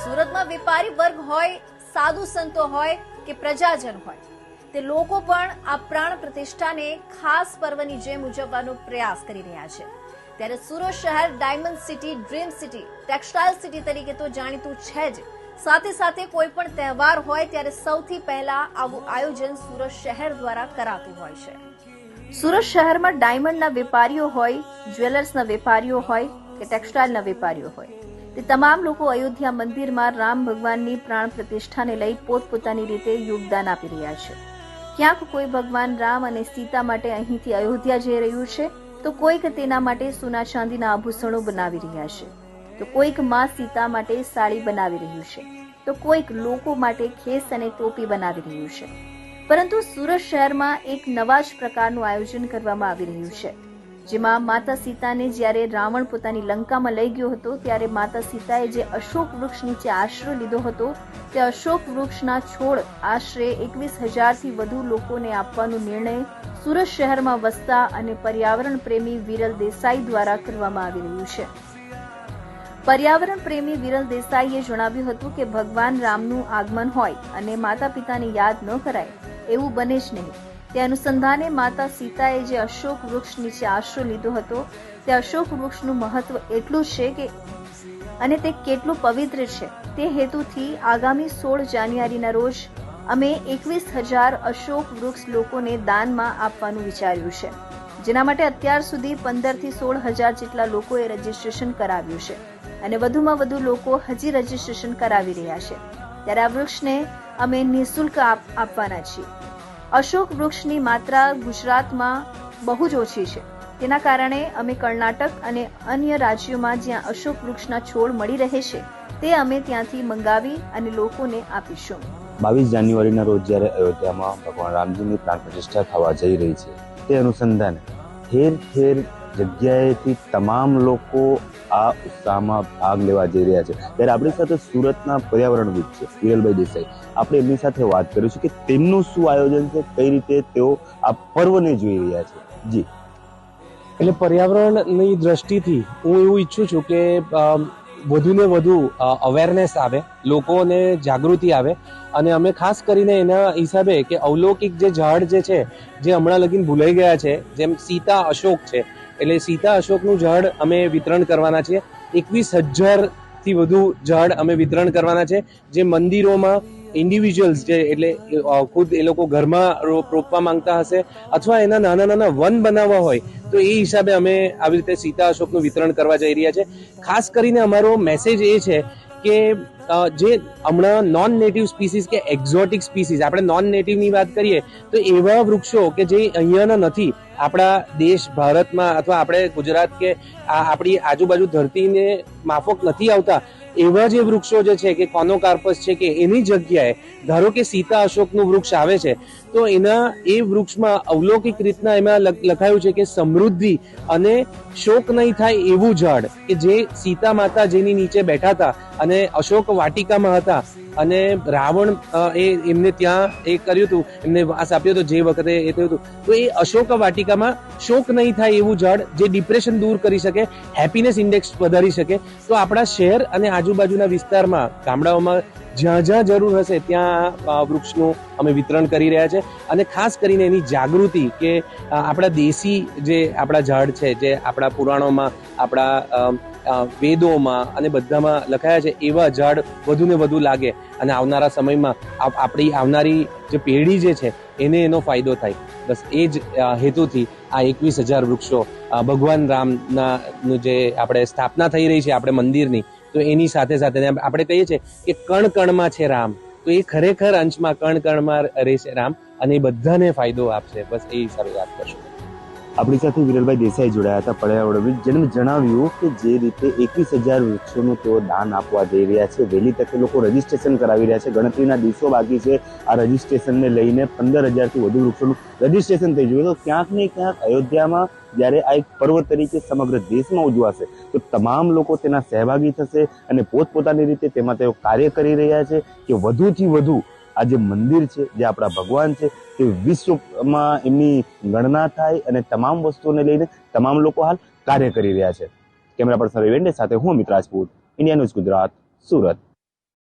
સુરતમાં વેપારી વર્ગ હોય, સાધુ સંતો હોય કે પ્રજાજન હોય, તે લોકો પણ આ પ્રાણ પ્રતિષ્ઠાને ખાસ પર્વની જેમ ઉજવવાનો પ્રયાસ કરી રહ્યા છે। ત્યારે સુરત શહેર diamond city, dream city, textile city તરીકે તો જાણીતું છે જ, સાથે સાથે કોઈ પણ તહેવાર હોય ત્યારે સૌથી પહેલા આવું આયોજન સુરત શહેર દ્વારા કરાતું હોય છે। સુરત શહેરમાં ડાયમંડના વેપારીઓ હોય, જ્વેલર્સના વેપારીઓ હોય કે ટેક્સટાઇલના વેપારીઓ હોય, તે તમામ લોકો અયોધ્યા મંદિરમાં રામ ભગવાનની પ્રાણ પ્રતિષ્ઠાને લઈ પોતપોતાની રીતે યોગદાન આપી રહ્યા છે। ક્યાંક કોઈ ભગવાન રામ અને સીતા માટે અહીંથી અયોધ્યા જઈ રહ્યું છે, તો કોઈક તેના માટે સોના ચાંદીના આભૂષણો બનાવી રહ્યા છે, તો કોઈક માં સીતા માટે સાડી બનાવી રહ્યું છે, તો કોઈક લોકો માટે ખેસ અને ટોપી બનાવી રહ્યું છે। પરંતુ સુરત શહેરમાં એક નવા જ પ્રકારનું આયોજન કરવામાં આવી રહ્યું છે, જેમાં માતા સીતાને જ્યારે રાવણ પોતાની લંકામાં લઈ ગયો હતો ત્યારે માતા સીતાએ જે અશોક વૃક્ષ નીચે આશરો લીધો હતો, તે અશોક વૃક્ષના છોડ આશરે 21,000થી વધુ લોકોને આપવાનો નિર્ણય સુરત શહેરમાં વસતા અને પર્યાવરણ પ્રેમી વિરલ દેસાઈ દ્વારા કરવામાં આવી રહ્યું છે। પર્યાવરણ પ્રેમી વિરલ દેસાઈએ જણાવ્યું હતું કે ભગવાન રામનું આગમન હોય અને માતા પિતાને યાદ ન કરાય એવું બને જ નહીં। તે અનુસંધાને માતા સીતાએ જે અશોક વૃક્ષ નીચે આશરો લીધો હતો, તે અશોક વૃક્ષનું મહત્વ એટલું છે કે અને તે કેટલું પવિત્ર છે, તે હેતુથી આગામી 16 જાન્યુઆરીના રોજ અમે 21,000 અશોક વૃક્ષ લોકોને દાનમાં આપવાનું વિચાર્યું છે, જેના માટે અત્યાર સુધી 15થી 16,000 જેટલા લોકોએ રજીસ્ટ્રેશન કરાવ્યું છે અને વધુમાં વધુ લોકો હજી રજીસ્ટ્રેશન કરાવી રહ્યા છે। ત્યારે આ વૃક્ષને અમે નિઃશુલ્ક આપવાના છીએ। અશોક વૃક્ષની માત્રા ગુજરાતમાં બહુ જ ઓછી છે, તેના કારણે અમે કર્ણાટક અને અન્ય રાજ્યોમાં જ્યાં અશોક વૃક્ષના છોડ મળી રહે છે, તે અમે ત્યાંથી મંગાવી અને લોકોને આપીશું। 22 જાન્યુઆરીના રોજ જ્યારે અયોધ્યામાં ભગવાન રામજીની પ્રાણ પ્રતિષ્ઠા થવા જઈ રહી છે, તે અનુસંધાને ઠેર ઠેર જગ્યાએથી તમામ લોકો આ ઉત્સાહમાં ભાગ લેવા જઈ રહ્યા છે। ત્યારે આપણી સાથે સુરતના પર્યાવરણવિદ છે વિરલભાઈ દેસાઈ, આપણે એમની સાથે વાત કરીશું કે તેમનું શું આયોજન છે, કઈ રીતે તેઓ આ પર્વને જોઈ રહ્યા છે। જી, એટલે પર્યાવરણની દ્રષ્ટિથી હું એવું ઈચ્છું છું કે વધુને વધુ અવેરનેસ આવે, લોકોને જાગૃતિ આવે અને અમે ખાસ કરીને એના હિસાબે કે અવલૌકિક જે ઝાડ જે છે, જે હમણાં લગીન ભૂલાઈ ગયા છે, જેમ સીતા અશોક છે, એટલે સીતા અશોકનું ઝાડ અમે વિતરણ કરવાના છે। 21,000થી વધુ ઝાડ અમે વિતરણ કરવાના છે, જે મંદિરોમાં ઇન્ડિવિજ્યુઅલ્સ છે, એટલે ખુદ એ લોકો ઘરમાં રોપવા માંગતા હશે અથવા એના નાના નાના વન બનાવવા હોય, તો એ હિસાબે અમે આવી રીતે સીતા અશોકનું વિતરણ કરવા જઈ રહ્યા છે। ખાસ કરીને અમારો મેસેજ એ છે કે જે હમણાં નોન નેટિવ સ્પીસીસ કે એક્ઝોટિક સ્પીસીસ, આપણે નોન નેટિવની વાત કરીએ તો એવા વૃક્ષો કે જે અહીંયાના નથી, આપણા દેશ ભારતમાં અથવા આપણે ગુજરાત કે આપણી આજુબાજુ ધરતીને માફક નથી આવતા, એવા જે વૃક્ષો જે છે કે કોનોકાર્પસ છે કે એની જગ્યાએ ધારો કે સીતા અશોકનું વૃક્ષ આવે છે, તો એના એ વૃક્ષમાં અવલૌકિક રીતના એમાં લખાયું છે કે સમૃદ્ધિ અને શોક નહીં થાય એવું ઝાડ, કે જે સીતા માતા જેની નીચે બેઠા હતા અને અશોક વાટિકામાં હતા અને રાવણ એમને ત્યાં એ કર્યું હતું, એમને વાસ આપ્યો હતો જે વખતે એ થયું હતું, તો એ અશોક વાટિકામાં શોક નહીં થાય એવું ઝાડ, જે ડિપ્રેશન દૂર કરી શકે, હેપીનેસ ઇન્ડેક્સ વધારી શકે, તો આપણા શહેર અને આજુબાજુના વિસ્તારમાં, ગામડાઓમાં જ્યાં જ્યાં જરૂર હશે ત્યાં વૃક્ષનું અમે વિતરણ કરી રહ્યા છે। અને ખાસ કરીને એની જાગૃતિ કે આપણા દેશી જે આપણા ઝાડ છે, જે આપણા પુરાણોમાં, આપણા વેદોમાં અને બધામાં લખાયા છે, એવા ઝાડ વધુને વધુ લાગે અને આવનારા સમયમાં આપણી આવનારી જે પેઢી જે છે એને એનો ફાયદો થાય। બસ એ જ હેતુથી આ 21,000 વૃક્ષો ભગવાન રામના જે આપણે સ્થાપના થઈ રહી છે આપણે મંદિરની, તો એની સાથે સાથે આપણે કહીએ છીએ કે કણ કણમાં છે રામ, તો એ ખરેખર અંશમાં કણ કણમાં રહેશે રામ અને એ બધાને ફાયદો આપશે। બસ એ હિસાબે વાત કરશું। આપણી સાથે વિરલભાઈ દેસાઈ જોડાયા હતા પર્યાવરણવિદ, જેમણે જણાવ્યું કે જે રીતે 21,000 વૃક્ષોનું તેઓ દાન આપવા જઈ રહ્યા છે, વહેલી તકે લોકો રજીસ્ટ્રેશન કરાવી રહ્યા છે, ગણતરીના દિવસો બાકી છે, આ રજીસ્ટ્રેશનને લઈને 15,000થી વધુ વૃક્ષોનું રજીસ્ટ્રેશન થઈ ગયું। તો ક્યાંક ને ક્યાંક અયોધ્યામાં જ્યારે આ એક પર્વ તરીકે સમગ્ર દેશમાં ઉજવાશે, તો તમામ લોકો તેના સહભાગી થશે અને પોતપોતાની રીતે તેમાં તેઓ કાર્ય કરી રહ્યા છે કે વધુથી વધુ આ જે મંદિર છે, જે આપણા ભગવાન છે, તે વિશ્વમાં એમની ગણના થાય અને તમામ વસ્તુઓને લઈને તમામ લોકો હાલ કાર્ય કરી રહ્યા છે। કેમેરા પર્સન રવિ વેંડે સાથે હું અમિત રાજપૂત, ઇન્ડિયા ન્યૂઝ ગુજરાત, સુરત।